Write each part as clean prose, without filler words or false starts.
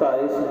27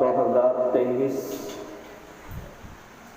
2023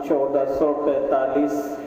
1445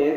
1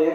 1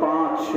5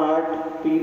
8 3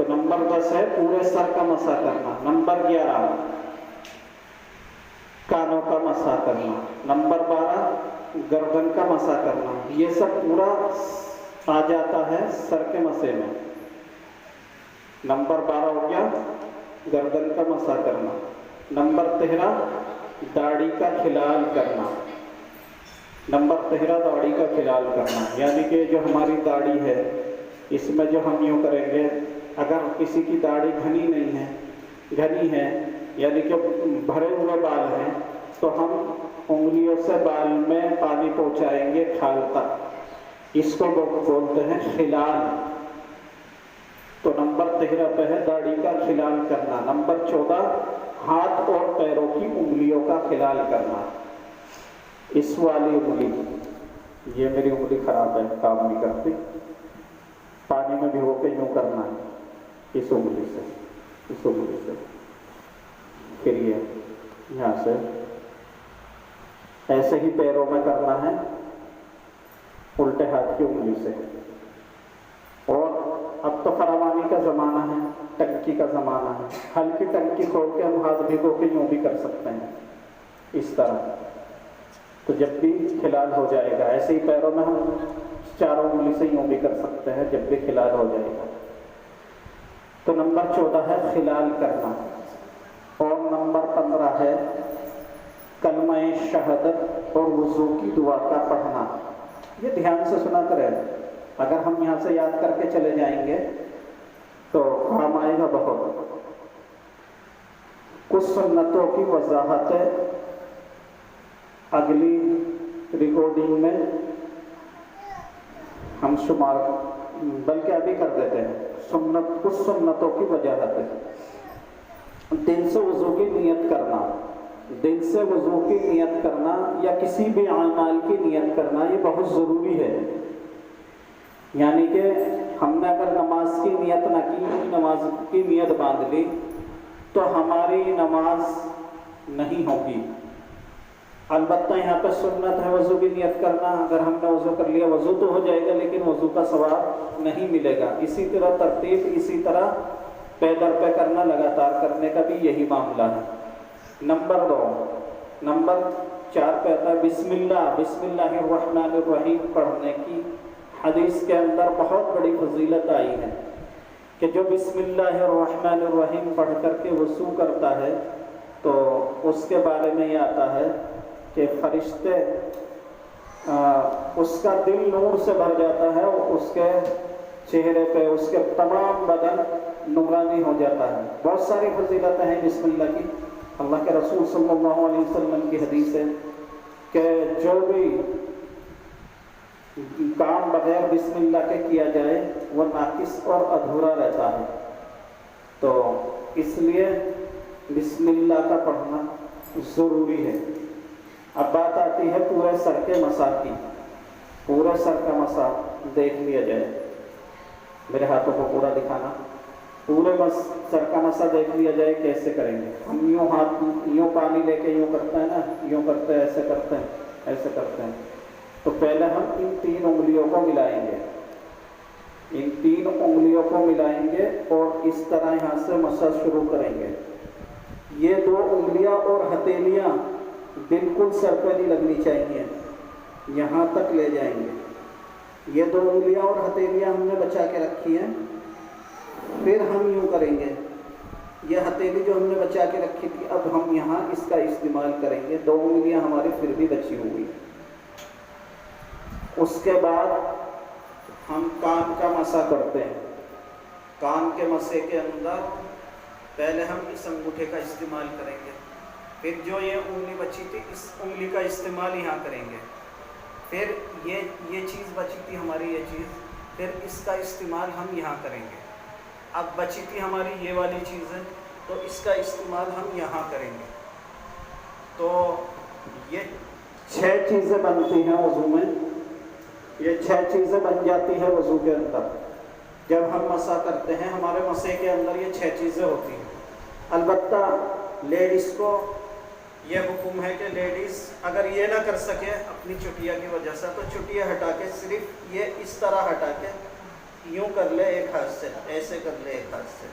تو نمبر 10 ہے پورے سر کا مسح کرنا. نمبر 11 کانوں کا مسح کرنا. نمبر 12 گردن کا مسح کرنا. یہ سب پورا آ جاتا ہے سر کے مسح میں. نمبر 12 ہو گیا گردن کا مسح کرنا. نمبر 13 داڑھی کا کھلال کرنا. نمبر 13 داڑھی کا کھلال کرنا، یعنی کہ جو ہماری داڑھی ہے اس میں جو ہم یوں کریں گے، اگر کسی کی داڑھی گھنی ہے یعنی کہ بھرے ہوئے بال ہیں تو ہم انگلیوں سے بال میں پانی پہنچائیں گے کھال تک. اس کو بولتے ہیں کھلال. تو نمبر 13 پہ ہے داڑھی کا کھلال کرنا. نمبر 14 ہاتھ اور پیروں کی انگلیوں کا کھلال کرنا. اس والی انگلی، یہ میری انگلی خراب ہے، کام نہیں کرتی، پانی میں بھگو کے یوں کرنا ہے اس انگلی سے. پھر یہ یہاں سے ایسے ہی پیروں میں کرنا ہے الٹے ہاتھ کی انگلی سے. اور اب تو فراوانی کا زمانہ ہے، ٹنکی کا زمانہ ہے، ہلکی ٹنکی کھول کے ہم ہاتھ بھگو کے یوں بھی کر سکتے ہیں اس طرح. تو جب بھی کھلال ہو جائے گا ایسے ہی پیروں میں ہم چاروں انگلی سے یوں بھی کر سکتے ہیں جب بھی کھلال ہو جائے گا. تو نمبر 14 ہے کھلال کرنا. اور نمبر 15 ہے کلمہ شہادت اور وضو کی دعا کا پڑھنا. یہ دھیان سے سنا کریں، اگر ہم یہاں سے یاد کر کے چلے جائیں گے تو کام آئے گا بہت. کچھ سنتوں کی وضاحت اگلی ریکارڈنگ میں ہم شمار، بلکہ ابھی کر دیتے ہیں. کچھ سنتوں کی وجاہت ہے. دل سے وضو کی نیت کرنا. دل سے وضو کی نیت کرنا یا کسی بھی اعمال کی نیت کرنا یہ بہت ضروری ہے. یعنی کہ ہم نے اگر نماز کی نیت نہ کی، نماز کی نیت باندھ لی تو ہماری نماز نہیں ہوگی. البتہ یہاں پہ سنت ہے وضو کی نیت کرنا. اگر ہم نے وضو کر لیا وضو تو ہو جائے گا لیکن وضو کا ثواب نہیں ملے گا. اسی طرح ترتیب، اسی طرح پے در پہ کرنا، لگاتار کرنے کا بھی یہی معاملہ ہے. نمبر 2 نمبر 4 پہ آتا ہے بسم اللہ الرحمن الرحیم پڑھنے کی. حدیث کے اندر بہت بڑی فضیلت آئی ہے کہ جو بسم اللہ الرحمن الرحیم پڑھ کر کے وضو کرتا ہے تو اس کے بارے میں یہ آتا ہے کہ فرشتے اس کا دل نور سے بھر جاتا ہے، اس کے چہرے پہ اس کے تمام بدن نورانی ہو جاتا ہے. بہت ساری فضیلتیں ہیں بسم اللہ کی. اللہ کے رسول صلی اللہ علیہ وسلم کی حدیث ہے کہ جو بھی کام بغیر بسم اللہ کے کیا جائے وہ ناقص اور ادھورا رہتا ہے. تو اس لیے بسم اللہ کا پڑھنا ضروری ہے. اب بات آتی ہے پورے سر کے مسح کی. پورے سر کا مسح دیکھ لیا جائے. میرے ہاتھوں کو پورا دکھانا. پورے سر کا مسح دیکھ لیا جائے کیسے کریں گے. ہم یوں ہاتھ یوں پانی لے کے یوں کرتے ہیں نا، یوں کرتے ہیں، ایسے کرتے ہیں، ایسے کرتے ہیں. تو پہلے ہم ان 3 انگلیوں کو ملائیں گے. ان 3 انگلیوں کو ملائیں گے اور اس طرح یہاں سے مسح شروع کریں گے. یہ 2 انگلیاں اور ہتھیلیاں بالکل سر پہ نہیں لگنی چاہیے، یہاں تک لے جائیں گے. یہ 2 انگلیاں اور ہتھیلیاں ہم نے بچا کے رکھی ہیں. پھر ہم یوں کریں گے. یہ ہتھیلی جو ہم نے بچا کے رکھی تھی اب ہم یہاں اس کا استعمال کریں گے. 2 انگلیاں ہماری پھر بھی بچی ہوئی. اس کے بعد ہم کان کا مسح کرتے ہیں. کان کے مسح کے اندر پہلے ہم اس انگوٹھے کا استعمال کریں گے. پھر جو یہ انگلی بچی تھی اس انگلی کا استعمال یہاں کریں گے. پھر یہ چیز بچی تھی ہماری، یہ چیز، پھر اس کا استعمال ہم یہاں کریں گے. اب بچی تھی ہماری یہ والی چیزیں تو اس کا استعمال ہم یہاں کریں گے. تو یہ 6 چیزیں بنتی ہیں وضو میں. یہ 6 چیزیں بن جاتی ہیں وضو کے اندر. جب ہم مسح کرتے ہیں ہمارے مسح کے اندر یہ 6 چیزیں ہوتی ہیں. البتہ لیڈیز کو یہ حکم ہے کہ لیڈیز اگر یہ نہ کر سکے اپنی چٹیا کی وجہ سے تو چٹیا ہٹا کے صرف یہ اس طرح ہٹا کے یوں کر لے ایک ہاتھ سے، ایسے کر لے ایک ہاتھ سے،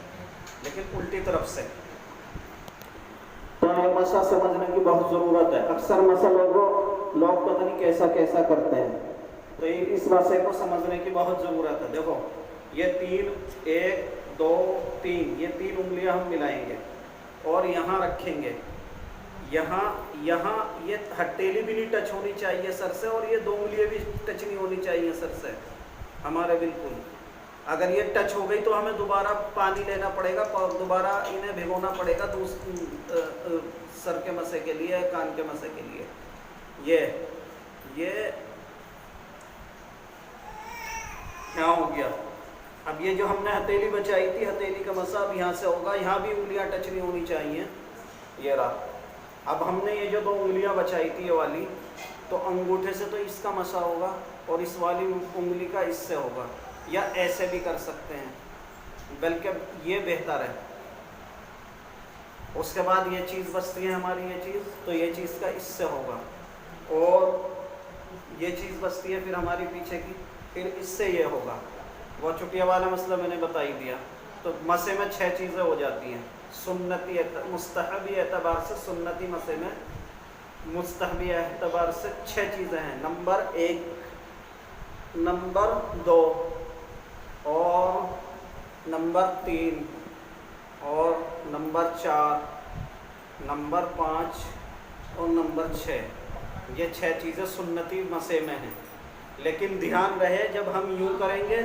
لیکن الٹی طرف سے۔ تو یہ مسا سمجھنے کی بہت ضرورت ہے۔ اکثر مسا لوگ پتہ نہیں کیسا کیسا کرتے ہیں، تو اس مسئلے کو سمجھنے کی بہت ضرورت ہے۔ دیکھو یہ تین، 1 2 3، یہ 3 انگلیاں ہم ملائیں گے اور یہاں رکھیں گے، یہاں یہ ہتھیلی بھی نہیں ٹچ ہونی چاہیے سر سے، اور یہ 2 انگلیاں بھی ٹچ نہیں ہونی چاہیے سر سے ہمارے، بالکل۔ اگر یہ ٹچ ہو گئی تو ہمیں دوبارہ پانی لینا پڑے گا اور دوبارہ انہیں بھگونا پڑے گا سر کے مسے کے لیے، کان کے مسے کے لیے۔ یہ کیا ہو گیا؟ اب یہ جو ہم نے ہتھیلی بچائی تھی، ہتھیلی کا مسا اب یہاں سے ہوگا، یہاں بھی انگلیاں ٹچ نہیں ہونی چاہیے، یہ رہا۔ اب ہم نے یہ جو 2 انگلیاں بچائی تھی یہ والی، تو انگوٹھے سے تو اس کا مسا ہوگا اور اس والی انگلی کا اس سے ہوگا، یا ایسے بھی کر سکتے ہیں، بلکہ یہ بہتر ہے۔ اس کے بعد یہ چیز بچتی ہے ہماری، یہ چیز، تو یہ چیز کا اس سے ہوگا، اور یہ چیز بچتی ہے پھر ہماری پیچھے کی، پھر اس سے یہ ہوگا۔ وہ چٹیا والا مسئلہ میں نے بتائی دیا۔ تو مسے میں 6 چیزیں ہو جاتی ہیں، سنتی مستحبی اعتبار سے، سنتی مسے میں مستحبی اعتبار سے 6 چیزیں ہیں۔ نمبر 1، نمبر 2، اور نمبر 3، اور نمبر 4، نمبر 5 اور نمبر 6۔ یہ 6 چیزیں سنتی مسے میں ہیں، لیکن دھیان رہے جب ہم یوں کریں گے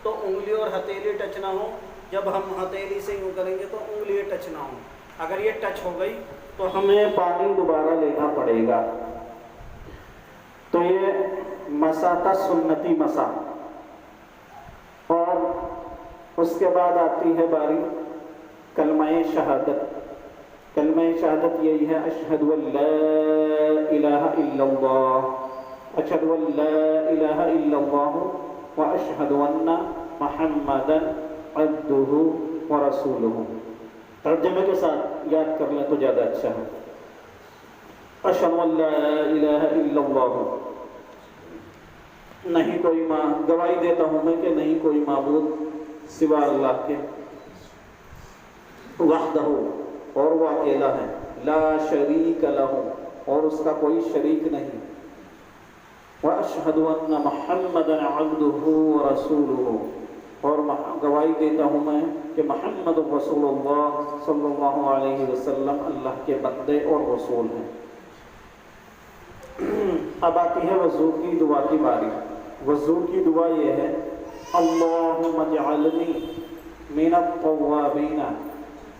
تو انگلی اور ہتھیلی ٹچ نہ ہو، جب ہم ہتھیلی سے یوں کریں گے تو انگلی ٹچ نہ ہو۔ اگر یہ ٹچ ہو گئی تو ہمیں پانی دوبارہ لینا پڑے گا۔ تو یہ مسا تھا سنتی مسا، اور اس کے بعد آتی ہے باری کلمہ شہادت۔ کلمہ شہادت یہی ہے، اشہد ان لا الہ الا اللہ، اشہد ان لا الہ الا اللہ واشہد ان محمدا عبدہ ورسولہ۔ ترجمے کے ساتھ یاد کر لیں تو زیادہ اچھا ہے۔ اشہد ان لا الہ الا اللہ، نہیں کوئی گواہی دیتا ہوں میں کہ نہیں کوئی معبود سوا اللہ کے، وحدہ، اور وہ اکیلا ہے، لا شریک لہ، اور اس کا کوئی شریک نہیں، واشہد ان محمدا عبدہ ورسولہ، اور گواہی دیتا ہوں میں کہ محمد رسول اللہ صلی اللہ علیہ وسلم اللہ کے بندے اور رسول ہیں۔ اب آتی ہے وضو کی دعا کی باری۔ وضو کی دعا یہ ہے، اللہم اجعلنی من التوابین،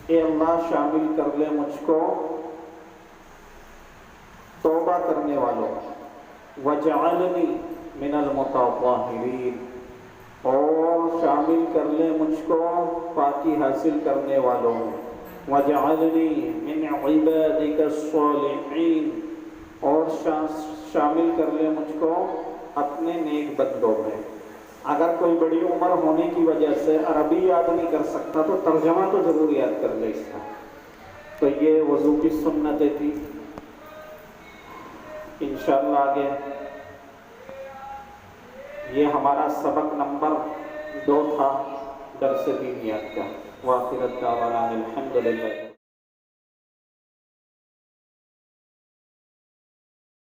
اے اللہ شامل کر لے مجھ کو توبہ کرنے والوں، وجعلنی من المتطہرین، اور شامل کر لے مجھ کو پاکی حاصل کرنے والوں میں، وجعلنی من عبادک الصالحین، اور شامل کر لے مجھ کو اپنے نیک بندوں میں۔ اگر کوئی بڑی عمر ہونے کی وجہ سے عربی یاد نہیں کر سکتا تو ترجمہ تو ضرور یاد کر لے اس کا۔ تو یہ وضو کی سنتیں تھی۔ انشاءاللہ آگے یہ ہمارا سبق نمبر 2 تھا درس دینیات کا۔ وآخر دعوانا الحمدللہ۔